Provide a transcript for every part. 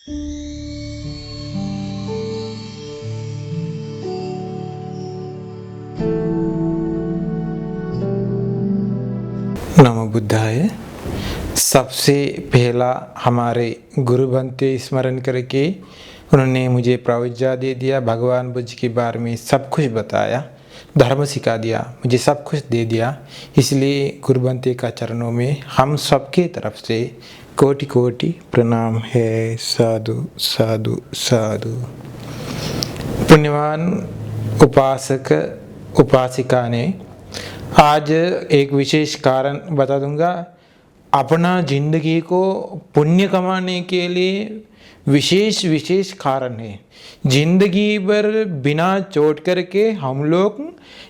नमो बुद्धाय। सबसे पहला हमारे गुरु बनते स्मरण करके उन्होंने मुझे प्रवज्जा दे दिया, भगवान बुद्ध के बारे में सब कुछ बताया, धर्म सिखा दिया, मुझे सब कुछ दे दिया। इसलिए गुरु बनते का चरणों में हम सबके तरफ से कोटि कोटि प्रणाम है। साधु साधु साधु। पुण्यवान उपासक उपासिका ने आज एक विशेष कारण बता दूंगा। अपना जिंदगी को पुण्य कमाने के लिए विशेष कारण है। जिंदगी भर बिना चोट करके हम लोग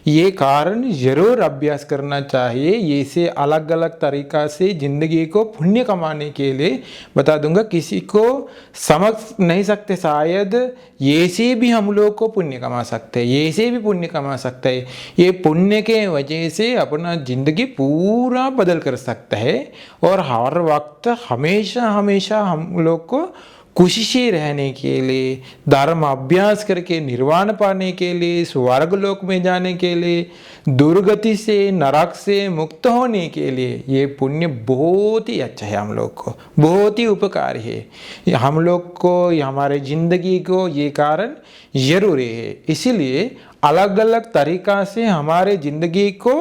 ये कारण जरूर अभ्यास करना चाहिए। ये से अलग अलग तरीका से जिंदगी को पुण्य कमाने के लिए बता दूंगा। किसी को समझ नहीं सकते, शायद ये से भी हम लोग को पुण्य कमा सकते हैं, ये से भी पुण्य कमा सकते हैं। ये पुण्य के वजह से अपना जिंदगी पूरा बदल कर सकता है। और हर वक्त हमेशा हमेशा हम लोग को कोशिशें रहने के लिए, धर्म अभ्यास करके निर्वाण पाने के लिए, स्वर्ग लोक में जाने के लिए, दुर्गति से नरक से मुक्त होने के लिए ये पुण्य बहुत ही अच्छा है। हम लोग को बहुत ही उपकारी है। हम लोग को हमारे जिंदगी को ये कारण जरूरी है। इसीलिए अलग अलग तरीका से हमारे जिंदगी को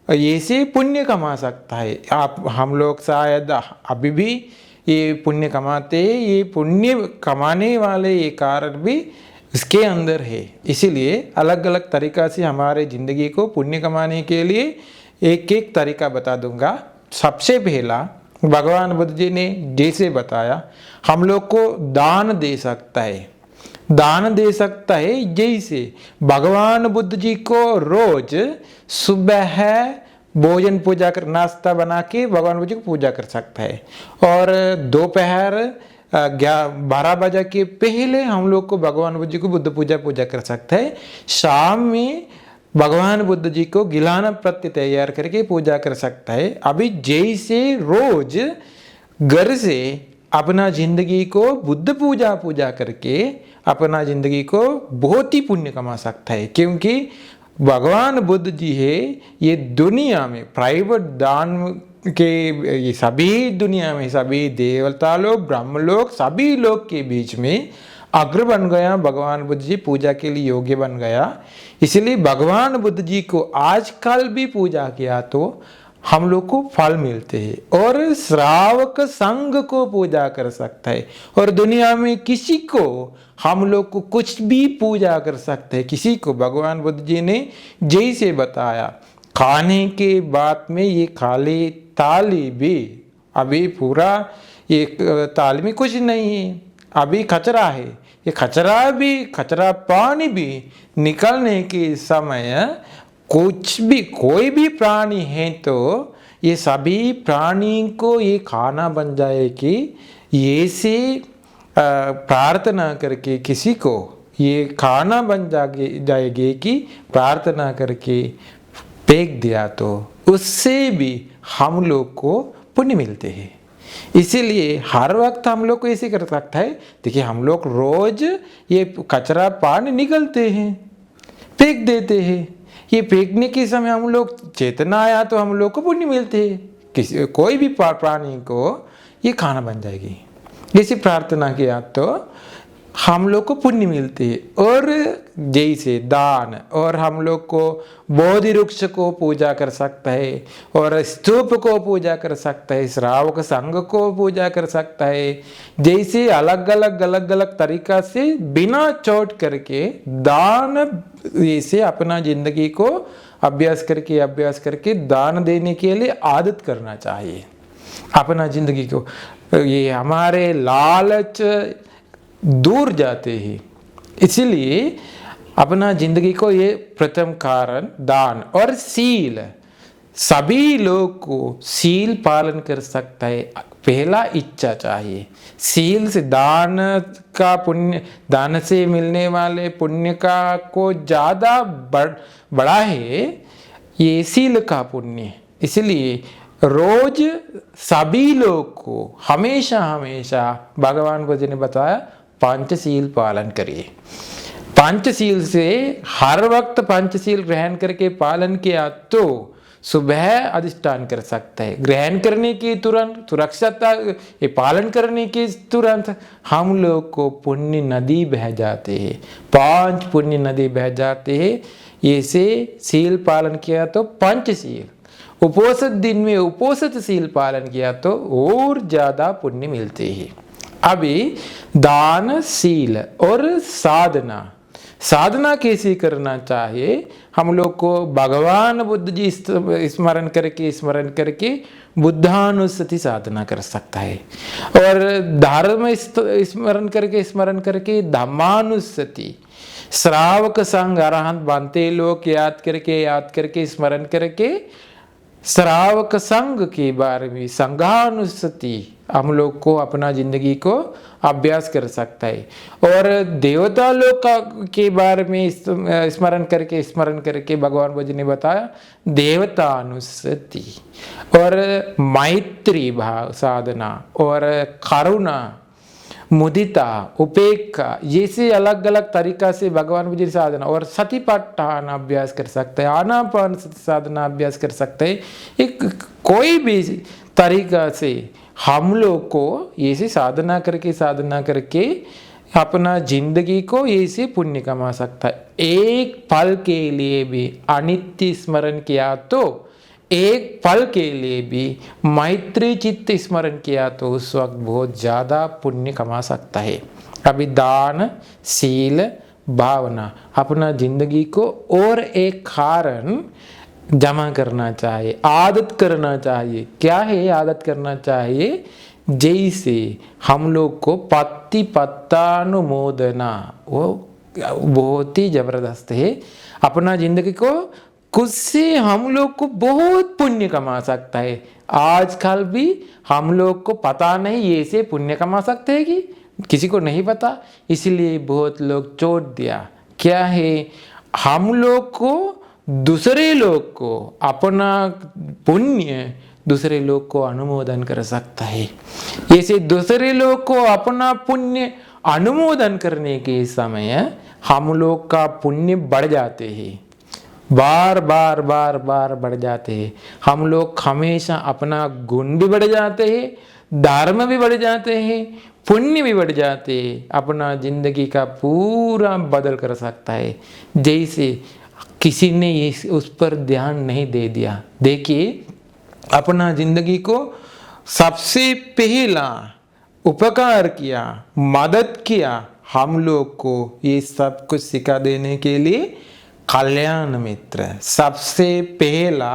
ये से पुण्य कमा सकता है। आप हम लोग शायद अभी भी ये पुण्य कमाते हैं। ये पुण्य कमाने वाले ये कारण भी इसके अंदर है। इसीलिए अलग अलग तरीका से हमारे ज़िंदगी को पुण्य कमाने के लिए एक एक तरीका बता दूंगा। सबसे पहला भगवान बुद्ध जी ने जैसे बताया, हम लोग को दान दे सकता है। दान दे सकता है जैसे भगवान बुद्ध जी को रोज सुबह भोजन पूजा कर, नाश्ता बना के भगवान बुद्ध जी को पूजा कर सकता है। और दोपहर 12 बजे के पहले हम लोग को भगवान बुद्ध जी को बुद्ध पूजा कर सकता है। शाम में भगवान बुद्ध जी को गिलाना प्रत्य तैयार करके पूजा कर सकता है। अभी जैसे रोज घर से अपना जिंदगी को बुद्ध पूजा करके अपना जिंदगी को बहुत ही पुण्य कमा सकता है। क्योंकि भगवान बुद्ध जी है ये दुनिया में प्राइवेट दान के, ये सभी दुनिया में सभी देवता लोग, ब्रह्म लोग, सभी लोग के बीच में अग्र बन गया। भगवान बुद्ध जी पूजा के लिए योग्य बन गया। इसलिए भगवान बुद्ध जी को आजकल भी पूजा किया तो हम लोग को फल मिलते हैं। और श्रावक संघ को पूजा कर सकता है। और दुनिया में किसी को हम लोग को कुछ भी पूजा कर सकते हैं। किसी को भगवान बुद्ध जी ने जैसे बताया, खाने के बाद में ये खाली थाली भी, अभी पूरा ये थाली में कुछ नहीं है, अभी कचरा है। ये कचरा पानी भी निकलने के समय कुछ भी कोई भी प्राणी है तो ये सभी प्राणी को ये खाना बन जाएगी। ये से प्रार्थना करके किसी को ये खाना बन जाएगी कि प्रार्थना करके फेंक दिया तो उससे भी हम लोग को पुण्य मिलते हैं। इसीलिए हर वक्त हम लोग को ऐसे कर सकता है। देखिए हम लोग रोज ये कचरा पानी निकलते हैं, फेंक देते हैं। ये फेंकने के समय हम लोग चेतना आया तो हम लोग को पुण्य मिलते हैं। किसी कोई भी प्राणी को ये खाना बन जाएगी। जैसे प्रार्थना किया तो हम लोग को पुण्य मिलते हैं। और जैसे दान, और हम लोग को बोधि वृक्ष को पूजा कर सकता है, और स्तूप को पूजा कर सकता है, श्रावक संघ को पूजा कर सकता है। जैसे अलग अलग तरीका से बिना चोट करके दान, ऐसे अपना जिंदगी को अभ्यास करके दान देने के लिए आदत करना चाहिए। अपना जिंदगी को ये हमारे लालच दूर जाते हैं। इसीलिए अपना जिंदगी को ये प्रथम कारण दान और सील, सभी लोग को सील पालन कर सकता है। पहला इच्छा चाहिए। सील से दान का पुण्य, दान से मिलने वाले पुण्य का को ज़्यादा बड़ा है ये सील का पुण्य। इसलिए रोज सभी लोग को हमेशा हमेशा भगवान बुद्ध ने बताया पंचशील पालन करिए। पंचशील से हर वक्त पंचशील ग्रहण करके पालन किया तो सुबह अधिष्ठान कर सकता है, ग्रहण करने की तुरंत सुरक्षितता ये पालन करने की तुरंत हम लोग को पुण्य नदी बह जाते हैं, 5 पुण्य नदी बह जाते हैं। ये से शील पालन किया तो पंचशील, उपोषित दिन में उपोषित शील पालन किया तो और ज्यादा पुण्य मिलते हैं। अभी दान, शील और साधना, साधना कैसे करना चाहिए हम लोग को भगवान बुद्ध जी स्मरण करके बुद्धानुस्मृति साधना कर सकता है, और धर्म स्मरण करके धम्मानुस्मृति, श्रावक संघ अरहंत बनते लोग याद करके स्मरण करके श्रावक संघ के बारे में संघानुस्मृति हम लोग को अपना जिंदगी को अभ्यास कर सकता है। और देवता लोग के बारे में स्मरण करके भगवान बुद्ध ने बताया देवता अनुस्मृति और मैत्री भाव साधना और करुणा, मुदिता, उपेक्षा, ये से अलग अलग तरीका से भगवान बुद्ध की साधना और सतिपट्ठान अभ्यास कर सकते हैं, आनापान साधना अभ्यास कर सकते हैं। एक कोई भी तरीका से हम लोग को ये से साधना करके अपना जिंदगी को ये से पुण्य कमा सकता है। एक पल के लिए भी अनित्य स्मरण किया तो, एक पल के लिए भी मैत्री चित्त स्मरण किया तो उस वक्त बहुत ज्यादा पुण्य कमा सकता है। अभी दान, शील, भावना अपना जिंदगी को और एक कारण जमा करना चाहिए, आदत करना चाहिए। क्या है आदत करना चाहिए? जैसे हम लोग को पत्ती पत्तानुमोदना, वो बहुत ही जबरदस्त है। अपना जिंदगी को कुछ से हम लोग को बहुत पुण्य कमा सकता है। आजकल भी हम लोग को पता नहीं ये से पुण्य कमा सकते हैं कि किसी को नहीं पता, इसलिए बहुत लोग छोड़ दिया। क्या है? हम लोग को दूसरे लोग को अपना पुण्य दूसरे लोग को अनुमोदन कर सकता है। ऐसे दूसरे लोग को अपना पुण्य अनुमोदन करने के समय हम लोग का पुण्य बढ़ जाते हैं, बार बार बढ़ जाते हैं। हम लोग हमेशा अपना गुण भी बढ़ जाते हैं, धर्म भी बढ़ जाते हैं, पुण्य भी बढ़ जाते हैं। अपना जिंदगी का पूरा बदल कर सकता है। जैसे किसी ने उस पर ध्यान नहीं दे दिया। देखिए अपना जिंदगी को सबसे पहला उपकार किया, मदद किया हम लोग को ये सब कुछ सिखा देने के लिए कल्याण मित्र। सबसे पहला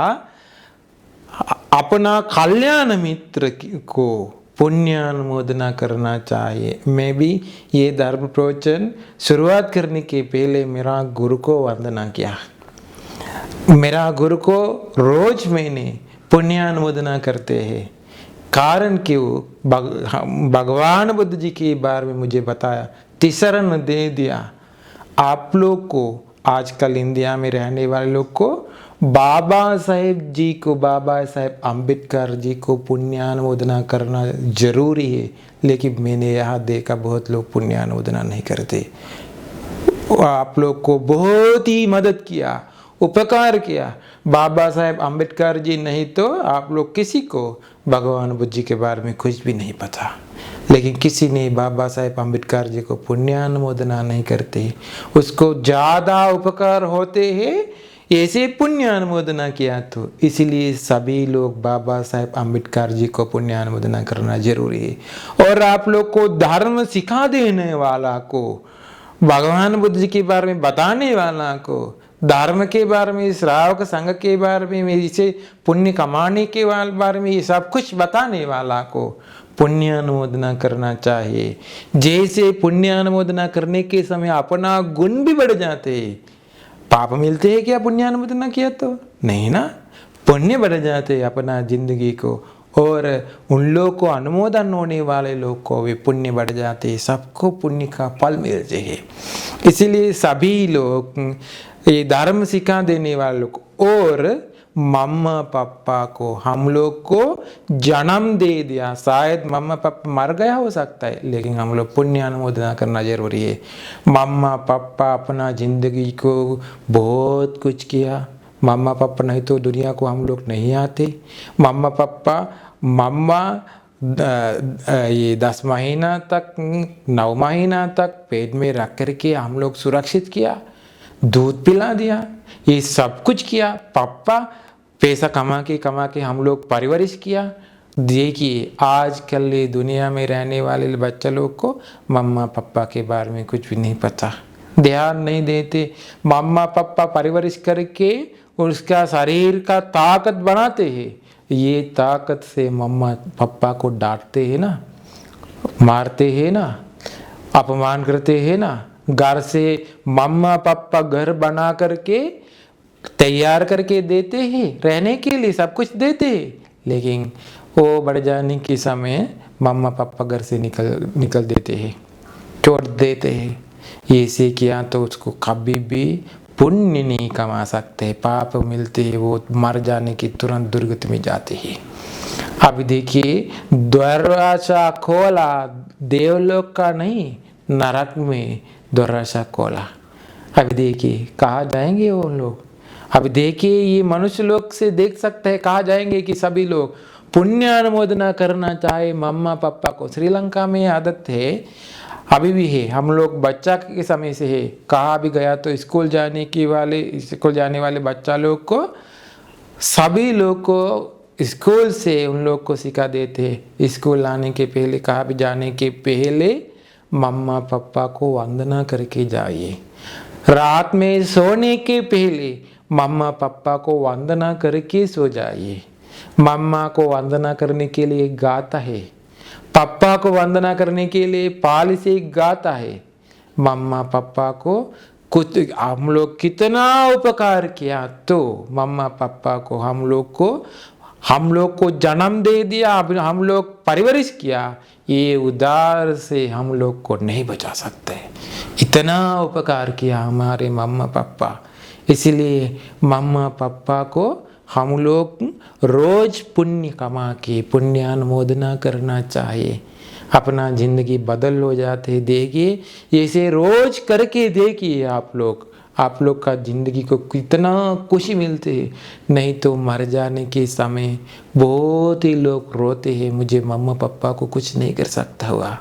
अपना कल्याण मित्र को पुण्यानुमोदना करना चाहिए। मैं भी ये धर्म प्रवचन शुरुआत करने के पहले मेरा गुरु को वंदना किया। मेरा गुरु को रोज मैंने पुण्यानुमोदना करते हैं। कारण क्यों? भगवान बुद्ध जी के बारे में मुझे बताया, तिसरन दे दिया। आप लोग को आजकल इंडिया में रहने वाले लोग को बाबा साहेब अम्बेडकर जी को पुण्यानुमोदना करना जरूरी है, लेकिन मैंने यहाँ देखा बहुत लोग पुण्यानुमोदना नहीं करते। आप लोग को बहुत ही मदद किया, उपकार किया। बाबा साहेब अम्बेडकर जी नहीं तो आप लोग किसी को भगवान बुद्ध जी के बारे में कुछ भी नहीं पता। लेकिन किसी ने बाबा साहेब अम्बेडकर जी को पुण्यानुमोदना नहीं करते, उसको ज्यादा उपकार होते हैं ऐसे पुण्यानुमोदना किया। तो इसलिए सभी लोग बाबा साहेब अम्बेडकर जी को पुण्यानुमोदना करना जरूरी है। और आप लोग को धर्म सिखा देने वाला को, भगवान बुद्ध जी के बारे में बताने वाला को, धर्म के बारे में, श्रावक संघ के बारे में, इसे पुण्य कमाने के बारे में, ये सब कुछ बताने वाला को पुण्यानुमोदना करना चाहिए। जैसे पुण्यानुमोदना करने के समय अपना गुण भी बढ़ जाते हैं। पाप मिलते हैं क्या पुण्यानुमोदना किया तो? नहीं ना, पुण्य बढ़ जाते अपना जिंदगी को, और उन लोग को अनुमोदन होने वाले लोग को भी पुण्य बढ़ जाते, सबको पुण्य का फल मिलते हैं। इसीलिए सभी लोग ये धर्म सिखा देने वाले लोग और मम्मा पापा को, हम लोग को जन्म दे दिया। शायद मम्मा पापा मर गया हो सकता है, लेकिन हम लोग पुण्य अनुमोदना करना जरूरी है। मम्मा पापा अपना जिंदगी को बहुत कुछ किया। मम्मा पापा नहीं तो दुनिया को हम लोग नहीं आते। मम्मा पापा मम्मा ये 10 महीना तक 9 महीना तक पेट में रख करके हम लोग सुरक्षित किया, दूध पिला दिया, ये सब कुछ किया। पापा पैसा कमा के हम लोग परवरिश किया। देखिए आजकल ये दुनिया में रहने वाले बच्चे लोग को मम्मा पापा के बारे में कुछ भी नहीं पता, ध्यान नहीं देते। मम्मा पापा परवरिश करके उसका शरीर का ताकत बनाते हैं, ये ताकत से मम्मा पापा को डांटते हैं ना, मारते हैं ना, अपमान करते हैं ना। घर से मम्मा पापा घर बना करके तैयार करके देते हैं, रहने के लिए सब कुछ देते हैं, लेकिन वो बढ़ जाने के समय मम्मा पापा घर से निकल देते हैं, छोड़ देते हैं। ऐसे किया तो उसको कभी भी पुण्य नहीं कमा सकते, पाप मिलते हैं, वो मर जाने की तुरंत दुर्गति में जाते हैं। अभी देखिए दरवाजा खोला, देवलोक का नहीं, नरक में दरवाजा खोला। अभी देखिए कहाँ जाएंगे वो लोग। अभी देखिए ये मनुष्य लोग से देख सकते हैं कहाँ जाएंगे कि सभी लोग पुण्य अनुमोदना करना चाहे मम्मा पापा को। श्रीलंका में आदत है, अभी भी है, हम लोग बच्चा के समय से है, कहाँ भी गया तो स्कूल जाने वाले बच्चा लोग को सभी लोग को स्कूल से उन लोग को सिखा देते हैं। स्कूल आने के पहले, कहाँ भी जाने के पहले मम्मा पापा को वंदना करके जाइए। रात में सोने के पहले मम्मा पापा को वंदना करके सो जाइए। मम्मा को वंदना करने के लिए गाता है, पापा को वंदना करने के लिए पाल से गाता है। मम्मा पापा को कुछ हम लोग कितना उपकार किया, तो मम्मा पापा को हम लोग को जन्म दे दिया, हम लोग परवरिश किया, ये उधार से हम लोग को नहीं बचा सकते। इतना उपकार किया हमारे मम्मा पापा, इसलिए मम्मा पापा को हम लोग रोज पुण्य कमा के पुण्यानुमोदना करना चाहिए। अपना जिंदगी बदल हो जाते। देखिए ऐसे रोज करके देखिए आप लोग का जिंदगी को कितना खुशी मिलती है। नहीं तो मर जाने के समय बहुत ही लोग रोते हैं, मुझे मम्मा पापा को कुछ नहीं कर सकता हुआ,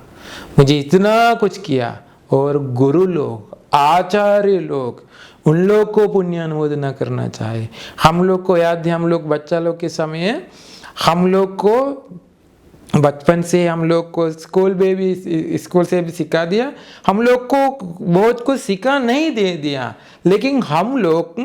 मुझे इतना कुछ किया। और गुरु लोग, आचार्य लोग, उन लोग को पुण्य अनुमोदना करना चाहे। हम लोग को याद है, हम लोग बच्चा लोग के समय हम लोग को बचपन से हम लोग को स्कूल से भी सिखा दिया, हम लोग को बहुत कुछ सिखा नहीं दे दिया, लेकिन हम लोग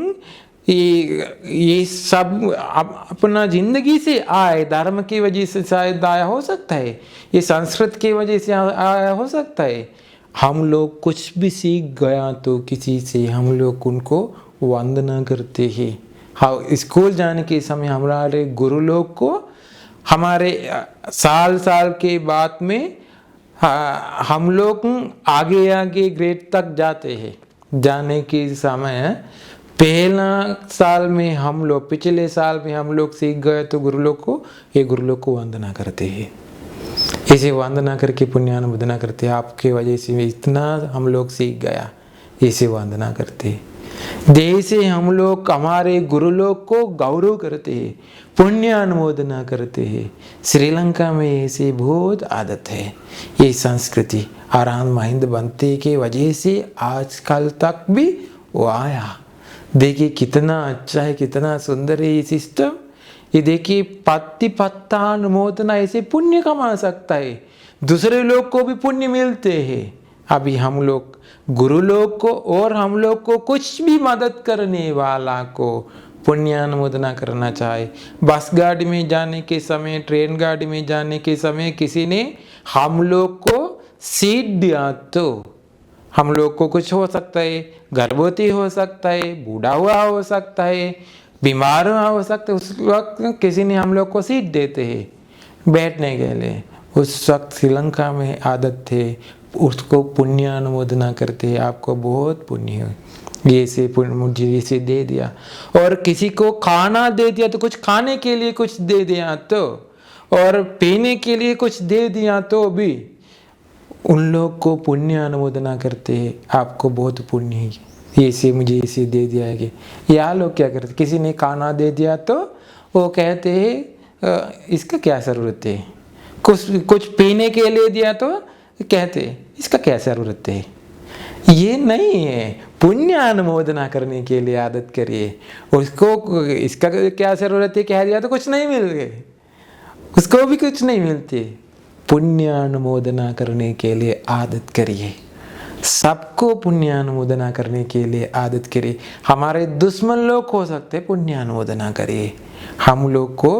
ये सब अपना जिंदगी से आए, धर्म की वजह से शायद आया हो सकता है, ये संस्कृत की वजह से आया हो सकता है। हम लोग कुछ भी सीख गया तो किसी से हम लोग उनको वंदना करते हैं। हाँ, स्कूल जाने के समय हमारे गुरु लोग को हमारे साल के बाद में हम लोग आगे ग्रेड तक जाते हैं। जाने के समय पहला साल में हम लोग, पिछले साल में हम लोग सीख गए तो गुरु लोग को वंदना करते हैं। इसे वंदना करके पुण्यानुमोदना करते हैं। आपके वजह से इतना हम लोग सीख गया, इसे वंदना करते हैं। जैसे हम लोग हमारे गुरु लोग को गौरव करते हैं, पुण्य अनुमोदना करते हैं। श्रीलंका में ऐसी बहुत आदत है, ये संस्कृति आराम महिंद बनते के वजह से आजकल तक भी वो आया। देखिए कितना अच्छा है, कितना सुंदर है ये सिस्टम। ये देखिए पत्ती पत्ता अनुमोदना ऐसे पुण्य कमा सकता है, दूसरे लोग को भी पुण्य मिलते हैं। अभी हम लोग गुरु लोग को और हम लोग को कुछ भी मदद करने वाला को पुण्यानुमोदना करना चाहे। बस गाड़ी में जाने के समय, ट्रेन गाड़ी में जाने के समय किसी ने हम लोग को सीट दिया तो हम लोग को कुछ हो सकता है, गर्भवती हो सकता है, बूढ़ा हुआ हो सकता है, बीमार हुआ हो सकता है, उस वक्त किसी ने हम लोग को सीट देते हैं बैठने के लिए। उस वक्त श्रीलंका में आदत थे, उसको पुण्य अनुमोदना करते हैं, आपको बहुत पुण्य है। ये से मुझे इसे दे दिया, और किसी को खाना दे दिया तो कुछ खाने के लिए कुछ दे दिया तो, और पीने के लिए कुछ दे दिया तो भी उन लोग को पुण्य अनुमोदना करते हैं, आपको बहुत पुण्य है, ये से मुझे इसे दे दिया है। कि यह लोग क्या करते, किसी ने खाना दे दिया तो वो कहते हैं इसका क्या ज़रूरत है, कुछ पीने के लिए दिया तो कहते इसका क्या ज़रूरत है। ये नहीं है, पुण्य अनुमोदना करने के लिए आदत करिए। उसको इसका क्या ज़रूरत है कह दिया तो कुछ नहीं मिल गए, उसको भी कुछ नहीं मिलती। पुण्य अनुमोदना करने के लिए आदत करिए, सबको पुण्य अनुमोदना करने के लिए आदत करिए। हमारे दुश्मन लोग हो सकते पुण्य अनुमोदना करिए, हम लोग को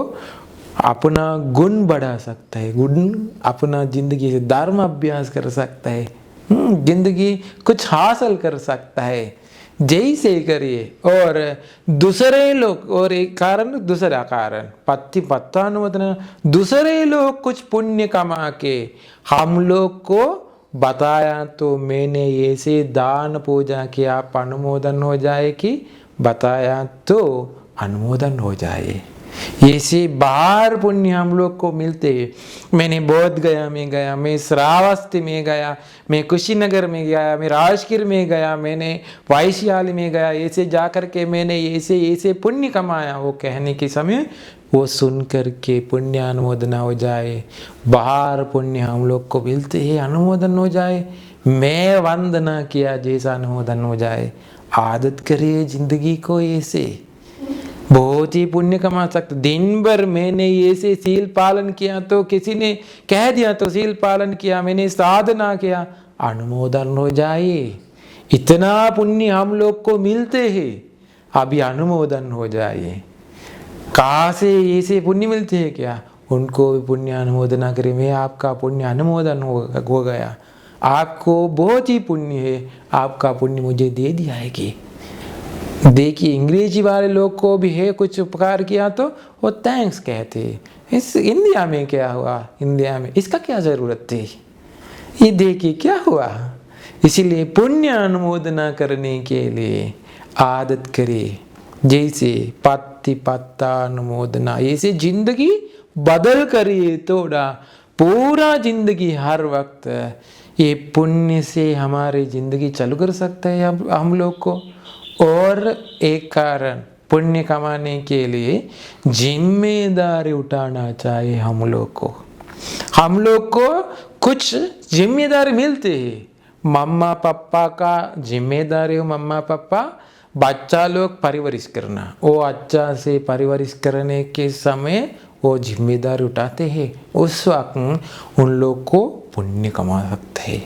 अपना गुण बढ़ा सकता है, गुण अपना जिंदगी से धर्म अभ्यास कर सकता है, जिंदगी कुछ हासिल कर सकता है, जैसे करिए। और दूसरे लोग, और एक कारण दूसरा कारण पति पत्ता अनुमोदना, दूसरे लोग कुछ पुण्य कमा के हम लोग को बताया तो मैंने ऐसे दान पूजा किया, आप अनुमोदन हो जाए, कि बताया तो अनुमोदन हो जाए। ऐसे बाहर पुण्य हम लोग को मिलते हैं। मैंने बोध गया में गया, मैं श्रावस्ती में गया, मैं कुशीनगर में गया, मैं राजगीर में गया, मैंने वैशाली में गया, ऐसे जा कर के मैंने ऐसे ऐसे पुण्य कमाया, वो कहने के समय वो सुन कर के पुण्य अनुमोदना हो जाए। बाहर पुण्य हम लोग को मिलते हैं, अनुमोदन हो जाए, मैं वंदना किया जैसा अनुमोदन हो जाए। आदत करिए जिंदगी को, ऐसे बहुत ही पुण्य कमा सकते। दिन भर मैंने ऐसे सील पालन किया तो किसी ने कह दिया तो सील पालन किया, मैंने साधना किया, अनुमोदन हो जाए। इतना पुण्य हम लोग को मिलते हैं, अभी अनुमोदन हो जाए। कहाँ से ऐसे पुण्य मिलते हैं क्या, उनको भी पुण्य अनुमोदना करें। मैं आपका पुण्य अनुमोदन हो गया, आपको बहुत ही पुण्य है, आपका पुण्य मुझे दे दिया है। कि देखिए अंग्रेजी वाले लोग को भी है, कुछ उपकार किया तो वो थैंक्स कहते हैं। इस इंडिया में क्या हुआ, इंडिया में इसका क्या ज़रूरत थी, ये देखिए क्या हुआ। इसीलिए पुण्य अनुमोदना करने के लिए आदत करिए, जैसे पति पत्ता अनुमोदना, ऐसे जिंदगी बदल करिए थोड़ा, पूरा जिंदगी हर वक्त ये पुण्य से हमारी जिंदगी चालू कर सकता है हम लोग को। और एक कारण पुण्य कमाने के लिए जिम्मेदारी उठाना चाहिए हम लोग को। हम लोग को कुछ जिम्मेदारी मिलती है, मम्मा पापा का जिम्मेदारी हो, मम्मा पापा बच्चा लोग परवरिश करना, वो अच्छा से परवरिश करने के समय वो जिम्मेदारी उठाते हैं, उस वक्त उन लोग को पुण्य कमा सकते हैं,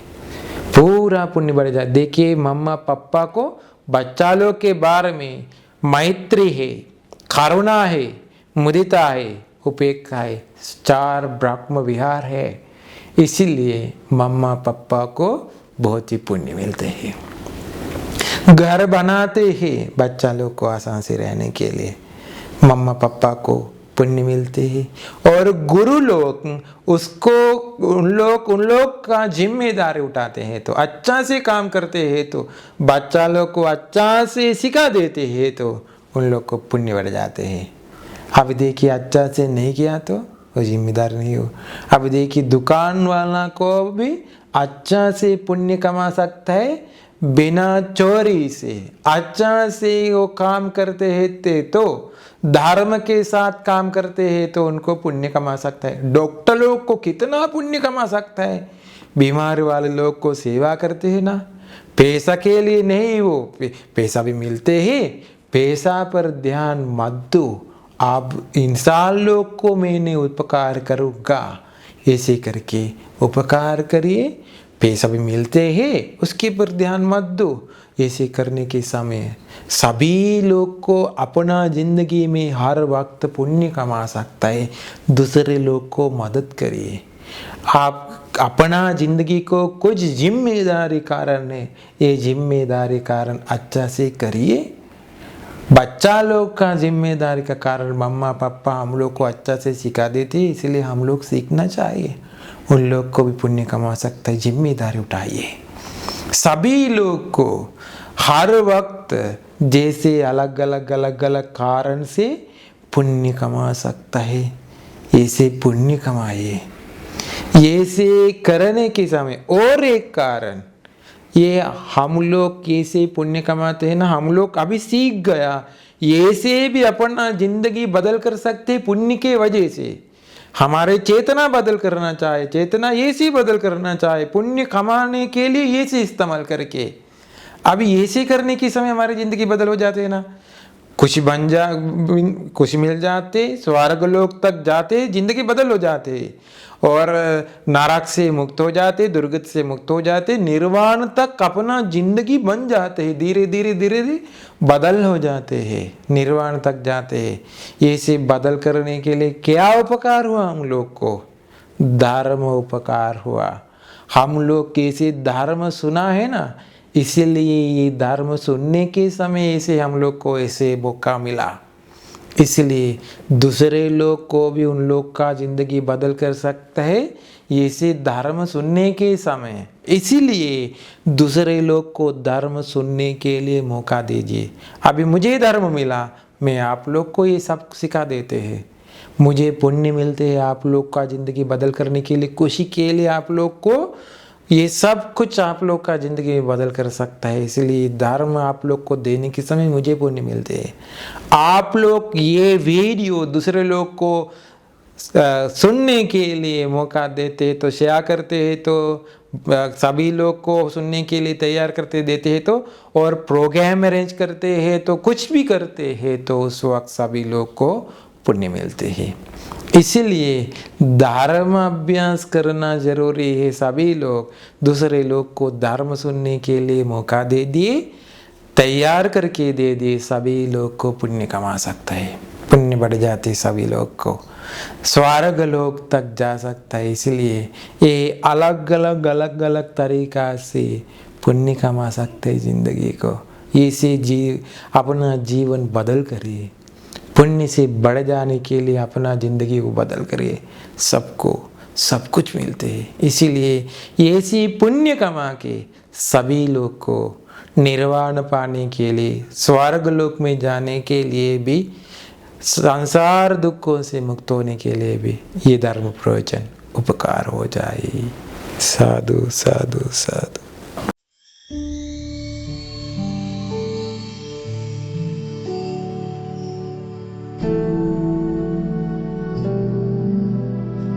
पूरा पुण्य बढ़ जाए। देखिए मम्मा पापा को बच्चा लोग के बारे में मैत्री है, करुणा है, मुदिता है, उपेक्षा है, 4 ब्रह्म विहार है, इसीलिए मम्मा पापा को बहुत ही पुण्य मिलते हैं। घर बनाते हैं बच्चा लोग को आसान से रहने के लिए, मम्मा पापा को पुण्य मिलते हैं। और गुरु लोग उसको उन लोग का जिम्मेदारी उठाते हैं, तो अच्छा से काम करते हैं, तो बच्चा लोग को अच्छा से सिखा देते हैं, तो उन लोग को पुण्य बढ़ जाते हैं। अब देखिए अच्छा से नहीं किया तो वो जिम्मेदार नहीं हो। अब देखिए दुकान वाला को भी अच्छा से पुण्य कमा सकता है, बिना चोरी से अच्छा से वो काम करते हैं, तो धर्म के साथ काम करते हैं तो उनको पुण्य कमा सकता है। डॉक्टर लोग को कितना पुण्य कमा सकता है, बीमार वाले लोग को सेवा करते हैं ना, पैसा के लिए नहीं, वो पैसा भी मिलते हैं, पैसा पर ध्यान मत दो, अब इंसान लोग को मैंने उपकार करूँगा, ऐसे करके उपकार करिए, पैसा भी मिलते हैं, उसके पर ध्यान मत दो। ऐसे करने के समय सभी लोग को अपना जिंदगी में हर वक्त पुण्य कमा सकता है। दूसरे लोग को मदद करिए, आप अपना जिंदगी को कुछ जिम्मेदारी कारण है, ये जिम्मेदारी कारण अच्छा से करिए। बच्चा लोग का जिम्मेदारी का कारण मम्मा पापा हम लोग को अच्छा से सिखा देते, इसलिए हम लोग सीखना चाहिए, उन लोग को भी पुण्य कमा सकता है। जिम्मेदारी उठाइए, सभी लोग को हर वक्त जैसे अलग अलग कारण से पुण्य कमा सकता है, ऐसे पुण्य कमाइए। ऐसे करने के समय और एक कारण, ये हम लोग कैसे पुण्य कमाते हैं ना, हम लोग अभी सीख गया, ऐसे भी अपना जिंदगी बदल कर सकते पुण्य के वजह से। हमारे चेतना बदल करना चाहे, चेतना ऐसी बदल करना चाहे पुण्य कमाने के लिए ऐसे इस्तेमाल करके, अभी ऐसे करने के समय हमारी जिंदगी बदल हो जाते हैं ना, कुछ कुछ मिल जाते, स्वर्ग लोक तक जाते, जिंदगी बदल हो जाते, और नरक से मुक्त हो जाते, दुर्गत से मुक्त हो जाते, निर्वाण तक अपना जिंदगी बन जाते हैं, धीरे धीरे धीरे धीरे बदल हो जाते हैं, निर्वाण तक जाते हैं। ये से बदल करने के लिए क्या उपकार हुआ हम लोग को? धर्म उपकार हुआ। हम लोग कैसे धर्म सुना है ना, इसीलिए ये धर्म सुनने के समय ऐसे हम लोग को ऐसे मौका मिला। इसलिए दूसरे लोग को भी उन लोग का जिंदगी बदल कर सकता है ऐसे धर्म सुनने के समय। इसीलिए दूसरे लोग को धर्म सुनने के लिए मौका दीजिए। अभी मुझे धर्म मिला, मैं आप लोग को ये सब सिखा देते हैं। मुझे पुण्य मिलते हैं आप लोग का ज़िंदगी बदल करने के लिए, खुशी के लिए आप लोग को ये सब कुछ आप लोग का ज़िंदगी में बदल कर सकता है। इसलिए धर्म आप लोग को देने के समय मुझे पुण्य मिलते हैं। आप लोग ये वीडियो दूसरे लोग को सुनने के लिए मौका देते हैं तो शेयर करते हैं, तो सभी लोग को सुनने के लिए तैयार करते देते हैं, तो और प्रोग्राम अरेंज करते हैं, तो कुछ भी करते हैं, तो उस वक्त सभी लोग को पुण्य मिलते हैं। इसीलिए धर्म अभ्यास करना जरूरी है। सभी लोग दूसरे लोग को धर्म सुनने के लिए मौका दे दिए, तैयार करके दे दिए, सभी लोग को पुण्य कमा सकता है, पुण्य बढ़ जाते, सभी लोग को स्वर्ग लोक तक जा सकता है। इसलिए ये अलग अलग तरीका से पुण्य कमा सकते हैं जिंदगी को। इसे अपना जीवन बदल करिए, पुण्य से बढ़ जाने के लिए अपना ज़िंदगी को बदल करिए, सबको सब कुछ मिलते हैं। इसीलिए ऐसी पुण्य कमा के सभी लोग को निर्वाण पाने के लिए, स्वर्ग लोक में जाने के लिए भी, संसार दुखों से मुक्त होने के लिए भी ये धर्म प्रयोजन उपकार हो जाए। साधु साधु साधु।